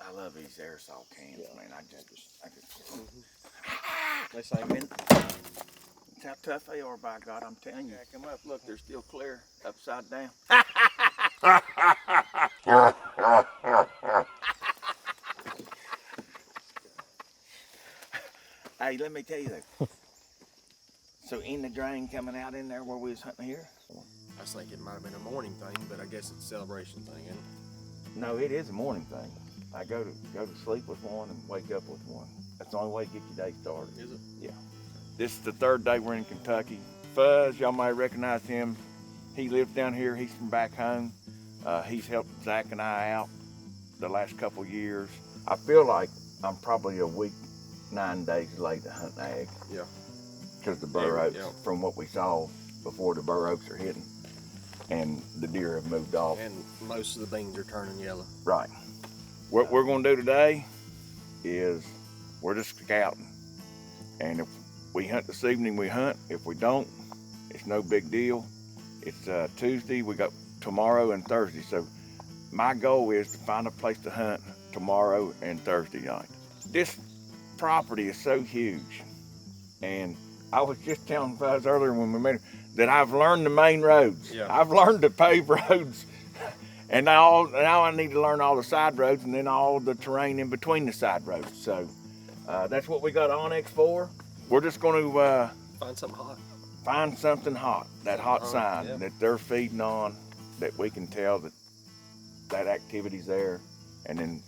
I love these aerosol cans, man. I just. They say, That's how tough they are, by God, I'm telling you. Jack them up, look, they're still clear, upside down. Hey, let me tell you though. So in the drain coming out in there where we was hunting here? I was thinking it might have been a morning thing, but I guess it's a celebration thing, isn't it? No, it is a morning thing. I go to sleep with one and wake up with one. That's the only way to get your day started. Is it? Yeah. This is the third day we're in Kentucky. Fuzz, y'all might recognize him. He lives down here. He's from back home. He's helped Zach and I out the last couple years. I feel like I'm probably a week, 9 days late to hunt ag. Yeah. Because the bur oaks, from what we saw before the bur oaks are hitting, and the deer have moved off. And most of the beans are turning yellow. Right. What we're gonna do today is we're just scouting. And if we hunt this evening, we hunt. If we don't, it's no big deal. It's Tuesday, we got tomorrow and Thursday. So my goal is to find a place to hunt tomorrow and Thursday night. This property is so huge. And I was just telling Fuzz earlier when we met him that I've learned the main roads. Yeah. I've learned the paved roads. And now I need to learn all the side roads and then all the terrain in between the side roads. So that's what we got Onyx for. We're just going to find something hot. Find something hot, that hot sign yeah. that they're feeding on, that we can tell that activity's there, and then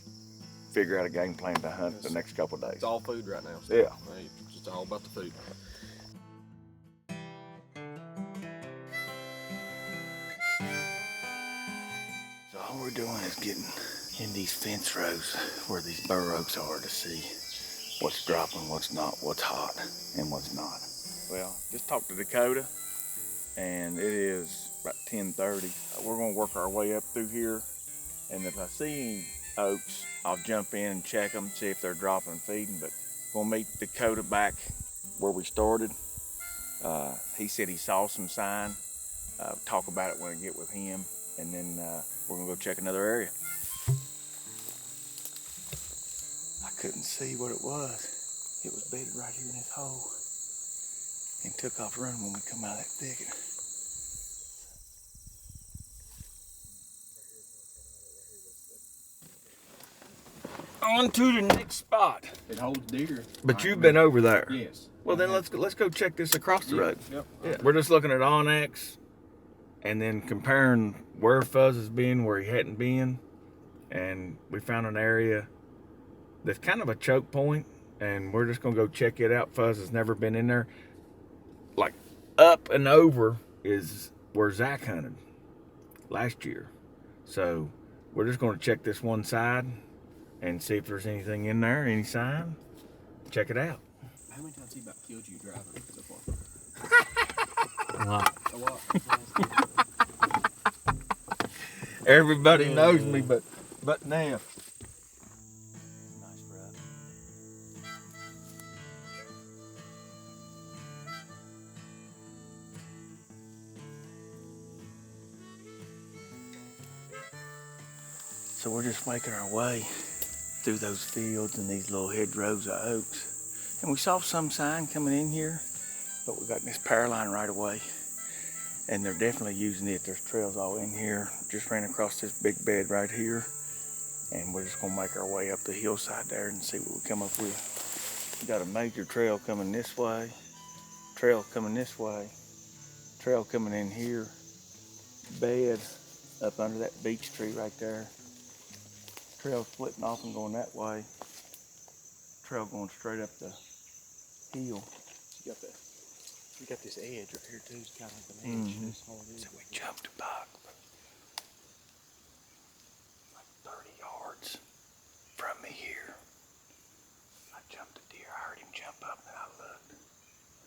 figure out a game plan to hunt the next couple of days. It's all food right now. So yeah. It's just all about the food. So all we're doing is getting in these fence rows where these bur oaks are to see what's dropping, what's not, what's hot, and what's not. Well, just talked to Dakota, and it is about 10:30. We're gonna work our way up through here, and if I see any oaks, I'll jump in and check them, see if they're dropping and feeding, but we'll meet Dakota back where we started. He said he saw some sign. Talk about it when I get with him, and then we're gonna go check another area. I couldn't see what it was. It was bedded right here in this hole and took off running when we come out of that thicket. On to the next spot. It holds deer. But you've been over there. Yes. Well, then let's go check this across the road. Yep. Yeah. We're just looking at Onyx and then comparing where Fuzz has been, where he hadn't been, and we found an area that's kind of a choke point, and we're just gonna go check it out. Fuzz has never been in there. Like up and over is where Zach hunted last year. So we're just gonna check this one side and see if there's anything in there, any sign. Check it out. How many times he about killed you driving so far? A lot. A lot. Everybody knows me, but Neff. Nice rub. So we're just making our way through those fields and these little hedgerows of oaks. And we saw some sign coming in here, but we got this power line right away. And they're definitely using it. There's trails all in here. Just ran across this big bed right here. And we're just gonna make our way up the hillside there and see what we come up with. We got a major trail coming this way, trail coming this way, trail coming in here, bed up under that beech tree right there. Trail splitting off and going that way. Trail going straight up the hill. You got this edge right here too. It's kind of like an edge. Mm-hmm. So we jumped about like 30 yards from me here. I jumped a deer. I heard him jump up and I looked.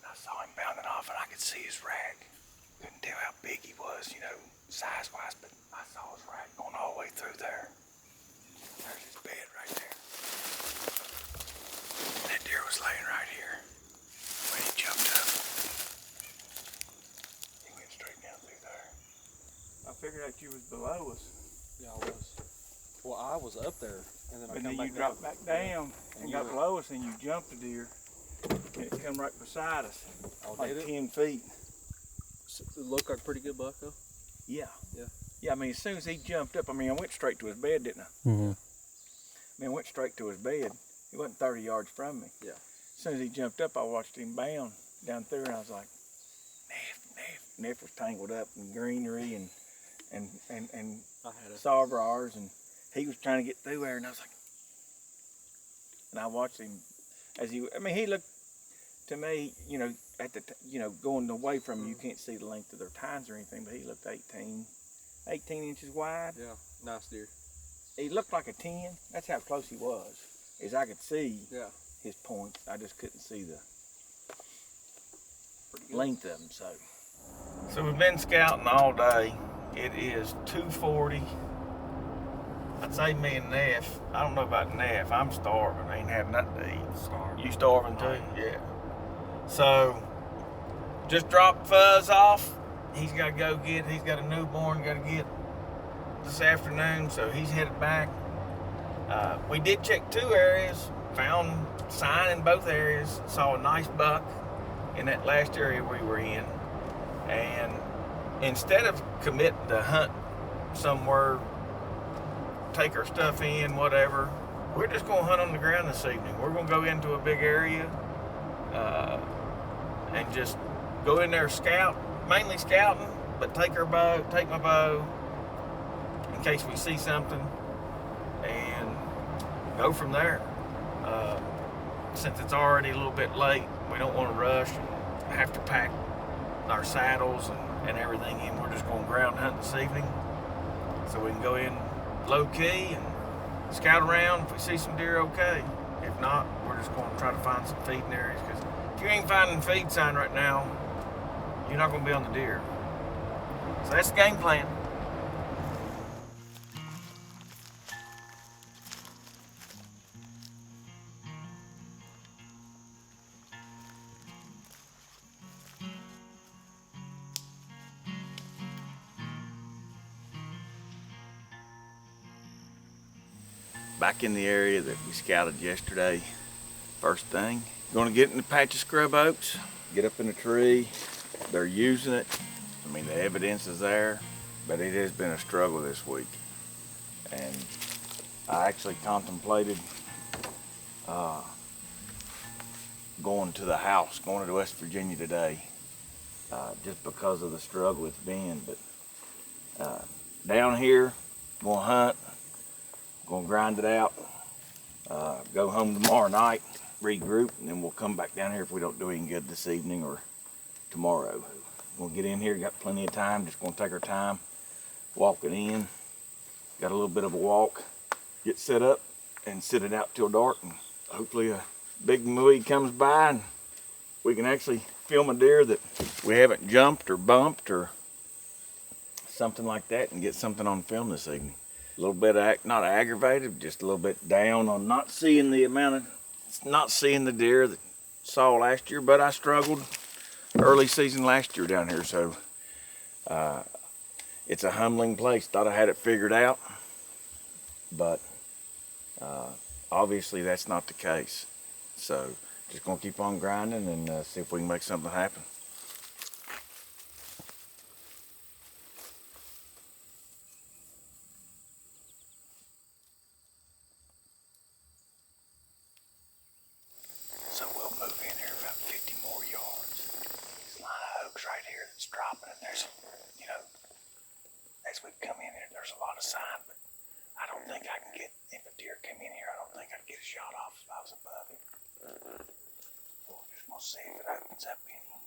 And I saw him bounding off and I could see his rag. Couldn't tell how big he was, size-wise, but I saw his rag going all the way through there. There's his bed right there. That deer was laying right here when he jumped up. He went straight down through there. I figured out you was below us. Yeah, I was. Well, I was up there, and then I But come then back you dropped back down and you got went- below us and you jumped a deer. And it come right beside us, Oh, like did it? 10 feet. It looked like a pretty good buck, though. Yeah. Yeah. Yeah, I mean, as soon as he jumped up, I mean, I went straight to his bed, didn't I? Mm-hmm. I mean, I went straight to his bed. He wasn't 30 yards from me. Yeah. As soon as he jumped up, I watched him bound down through, and I was like, Neff. Neff was tangled up in greenery and I had a sawbars, and he was trying to get through there, and I was like, and I watched him as he looked to me, you know, going away from him, you can't see the length of their tines or anything, but he looked 18 inches wide. yeah, nice deer. He looked like a 10. That's how close he was. As I could see his points, I just couldn't see the length of them. So we've been scouting all day. It is 2:40. I'd say me and Neff. I don't know about Neff. I'm starving. I ain't had nothing to eat. Starving. You starving too? Yeah. So just dropped Fuzz off. He's got to go get. He's got a newborn. Got to get this afternoon. So he's headed back. We did check 2 areas. Found sign in both areas. Saw a nice buck in that last area we were in. And instead of committing to hunt somewhere, take our stuff in, whatever, we're just going to hunt on the ground this evening. We're going to go into a big area and just go in there scout, mainly scouting, but take my bow in case we see something, and go from there. Since it's already a little bit late, we don't want to rush and have to pack our saddles and everything in. We're just going to ground hunt this evening so we can go in low key and scout around. If we see some deer, okay. If not, we're just going to try to find some feeding areas, because if you ain't finding feed sign right now, you're not going to be on the deer. So that's the game plan. Back in the area that we scouted yesterday. First thing, going to get in the patch of scrub oaks, get up in a tree. They're using it. I mean, the evidence is there, but it has been a struggle this week. And I actually contemplated going to the house, going to West Virginia today, just because of the struggle it's been. But down here, gonna hunt, gonna grind it out, go home tomorrow night, regroup, and then we'll come back down here if we don't do any good this evening or tomorrow. We'll get in here, got plenty of time, just gonna take our time, walking in. Got a little bit of a walk, get set up and sit it out till dark, and hopefully a big mooey comes by and we can actually film a deer that we haven't jumped or bumped or something like that, and get something on film this evening. A little bit not aggravated, just a little bit down on not seeing the deer that saw last year, but I struggled early season last year down here, so it's a humbling place. Thought I had it figured out, but obviously that's not the case. So just gonna keep on grinding and see if we can make something happen. So we'll move in here about 50 more yards. This line of oaks right here that's dropping, and there's, you know, as we come in here, there's a lot of sign, but I don't think I can get, if a deer came in here, I don't think I'd get a shot off if I was above him. We're just gonna see if it opens up any.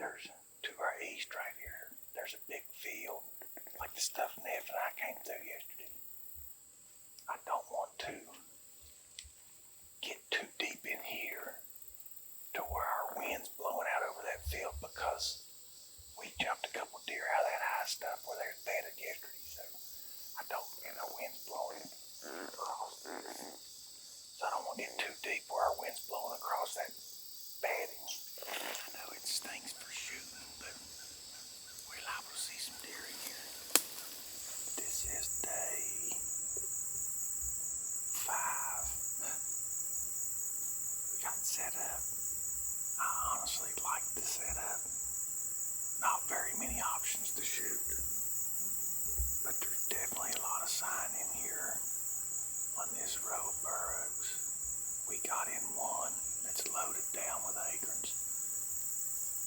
There's to our east right here, there's a big field, like the stuff Neff and I came through yesterday. I don't want to get too deep in here to where our wind's blowing out over that field, because we jumped a couple deer out of that high stuff where they were bedded yesterday, so I don't, the wind's blowing across this. So I don't want to get too deep where our wind's blowing across that bedding. I know it stinks for shooting, but we're liable to see some deer in here. This is day got set up. I honestly like the setup. Not very many options to shoot, but there's definitely a lot of sign in here on this row of burrows. We got in one that's loaded down with acorns.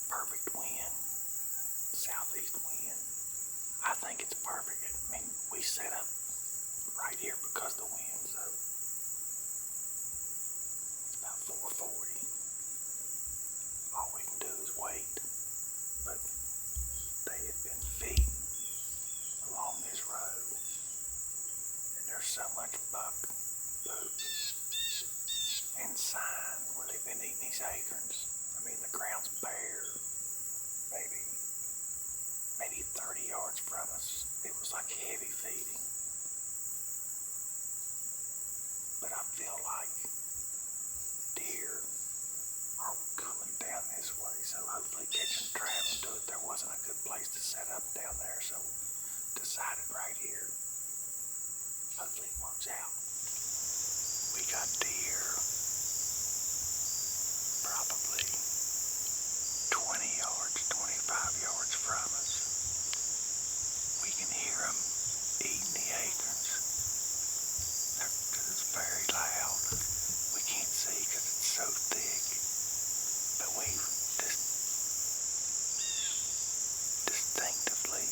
Perfect wind, southeast wind. I think it's perfect. I mean, we set up right here because of the wind, so it's about 440. All we can do is wait, but they have been feeding along this road, and there's so much buck poop and sign where they've been eating these acorns. I mean, the ground's bare, maybe 30 yards from us. It was like heavy feeding. But I feel like deer are coming down this way, so hopefully catching traveling to it. There wasn't a good place to set up down there, so decided right here. Hopefully it works out. We got deer probably 20 yards, 25 yards from us. We can hear them eating the acorns. Because it's very loud. We can't see because it's so thick. But we just distinctively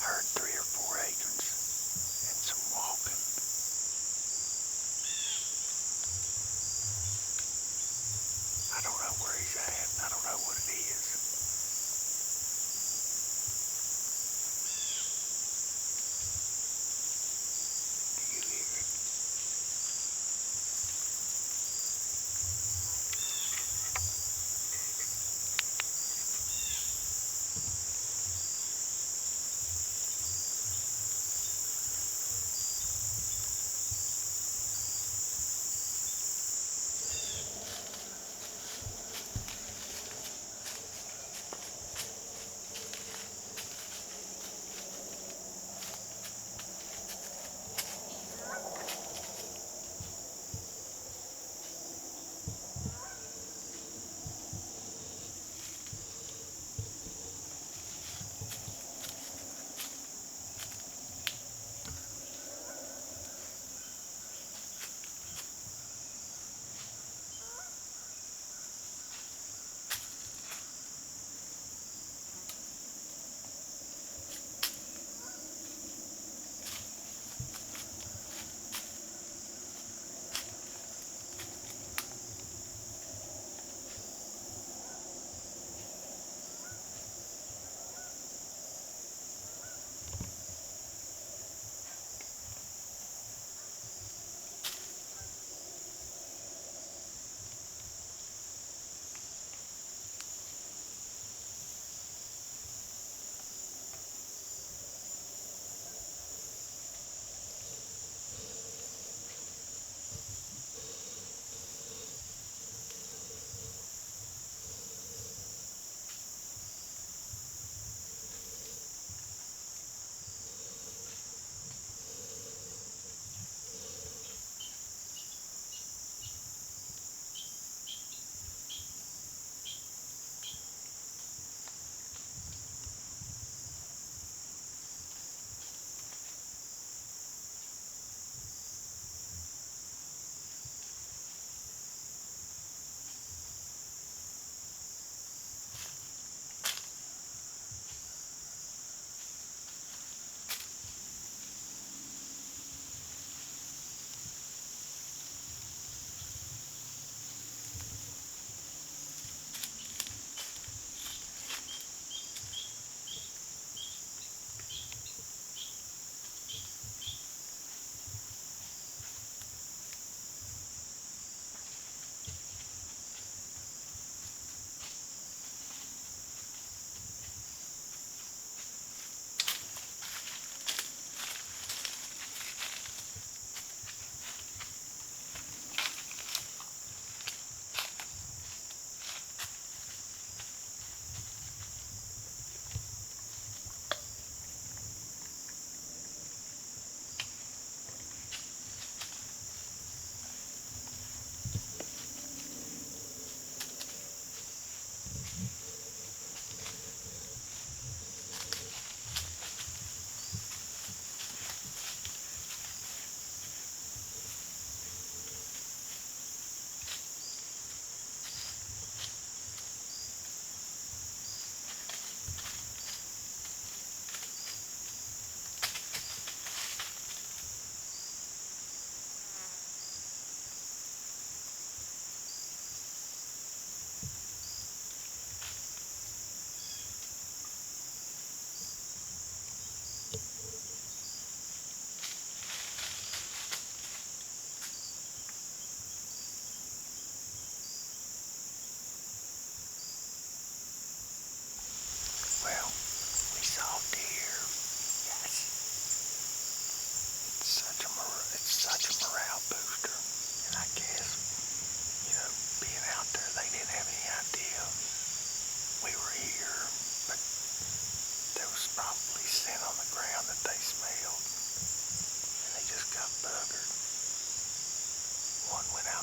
heard 3 or 4 acorns and some walking. I don't know where he's at. I don't know what it is.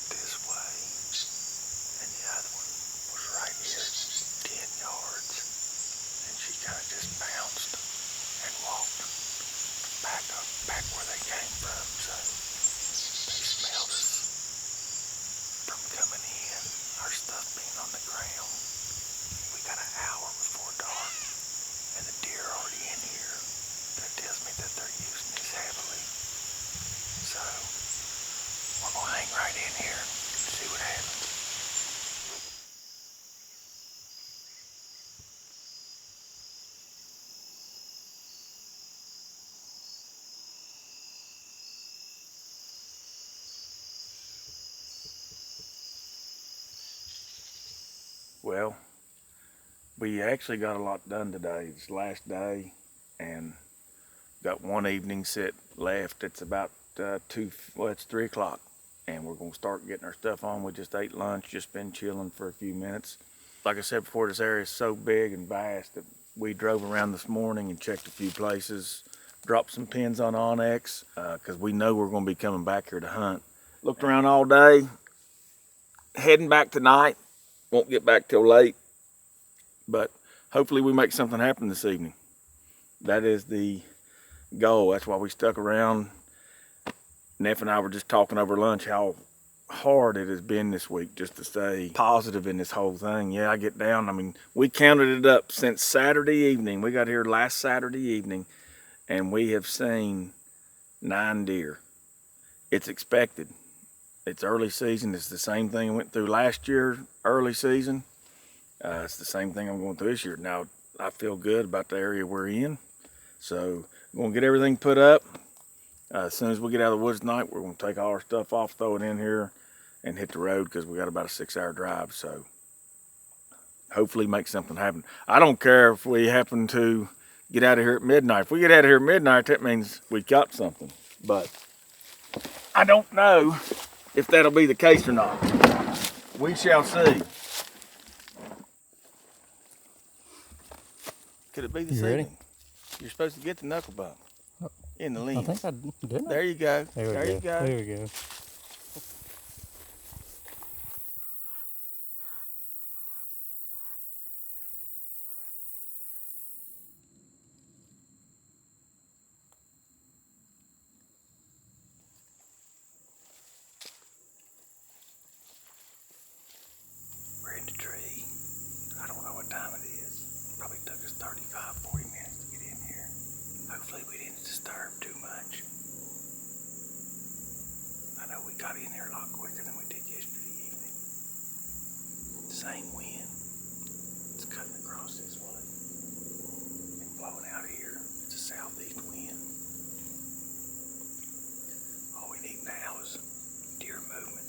out this way, and the other one was right here, 10 yards. And she kind of just bounced and walked back up, back where they came from. So they smelled us from coming in, our stuff being on the ground. We got an hour before dark, and the deer are already in here. That tells me that they're using these heavily. So we're gonna hang right in here and see what happens. Well, we actually got a lot done today. It's the last day, and got one evening set left. It's about it's 3 o'clock, and we're gonna start getting our stuff on. We just ate lunch, just been chilling for a few minutes. Like I said before, this area is so big and vast that we drove around this morning and checked a few places, dropped some pins on Onyx, because we know we're gonna be coming back here to hunt. Looked around all day, heading back tonight. Won't get back till late, but hopefully we make something happen this evening. That is the goal. That's why we stuck around. Neff and I were just talking over lunch how hard it has been this week just to stay positive in this whole thing. Yeah, I get down. I mean, we counted it up since Saturday evening. We got here last Saturday evening, and we have seen 9 deer. It's expected. It's early season. It's the same thing I went through last year, early season. It's the same thing I'm going through this year. Now, I feel good about the area we're in. So, we're going to get everything put up. As soon as we get out of the woods tonight, we're going to take all our stuff off, throw it in here, and hit the road because we got about a 6-hour drive. So, hopefully make something happen. I don't care if we happen to get out of here at midnight. If we get out of here at midnight, that means we got something. But I don't know if that'll be the case or not. We shall see. Could it be this You ready? evening? You're supposed to get the knuckle bump in the I lens. think I did. There you go. There you go. There we go. We're in the tree. I don't know what time it is. Probably took us 35, 40 minutes to get in here. Hopefully we didn't disturb too much. I know we got in there a lot quicker than we did yesterday evening. Same wind. It's cutting across this way and blowing out here. It's a southeast wind. All we need now is deer movement.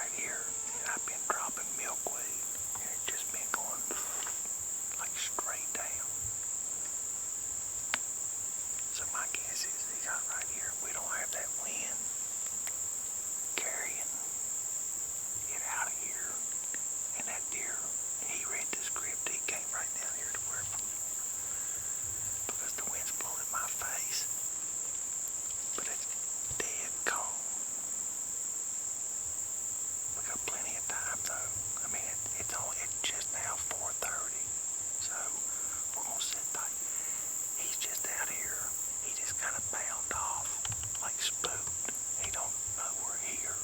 right here, and I've been dropping milkweed, and it's just been going like straight down. So my guess is he got right here. We don't have that wind carrying it out of here. And that deer, he read the script. He came right down here to where, because the wind's blowing in my face. But it's dead calm. We got plenty of time though. I mean, it's just now 4:30. So we're gonna sit tight. He's just out here. He just kind of bound off like spooked. He don't know we're here.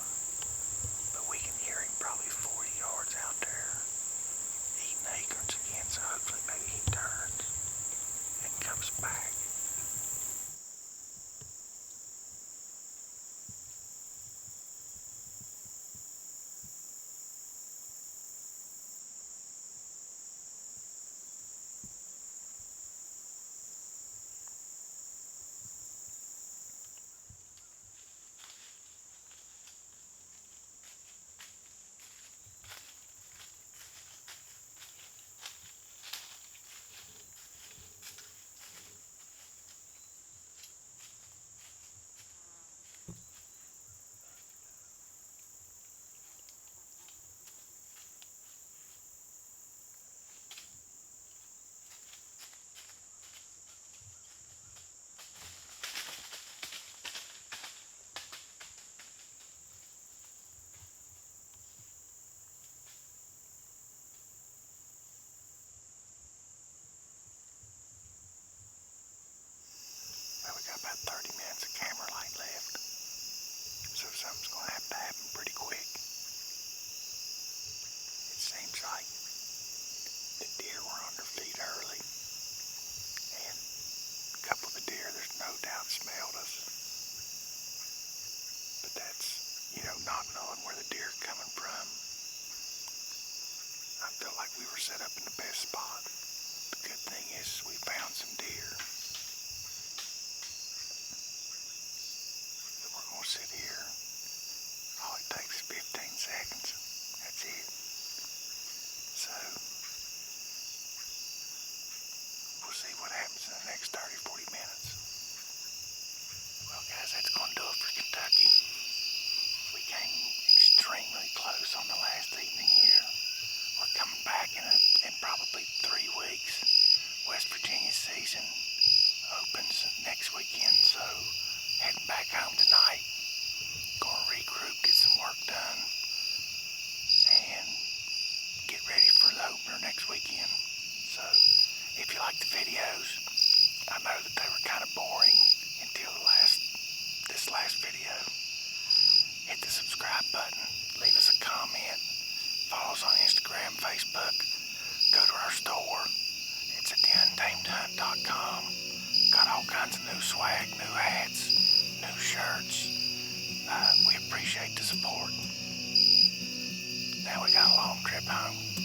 But we can hear him probably 40 yards out there eating acorns again. So hopefully maybe he turns and comes back. Well, we got about 30 minutes of camera light left. So something's going to have to happen pretty quick. It seems like the deer were on their feet early. And a couple of the deer, there's no doubt, smelled us. But that's, not knowing where the deer are coming from. I felt like we were set up in the best spot. The good thing is we found some deer. So we're going to sit here. All it takes is 15 seconds. That's it. So we'll see what happens in the next 30, 40 minutes. Well, guys, that's going to do it for Kentucky. We came extremely close on the last evening here. We're coming back in probably 3 weeks. West Virginia season opens next weekend, so heading back home tonight. Gonna regroup, get some work done, and get ready for the opener next weekend. So if you like the videos, I know that they were kind of boring until this last video. Hit the subscribe button, leave us a comment, follow us on Instagram, Facebook, go to our store. It's at theuntamedhunt.com. Got all kinds of new swag, new hats, new shirts. We appreciate the support. Now we got a long trip home.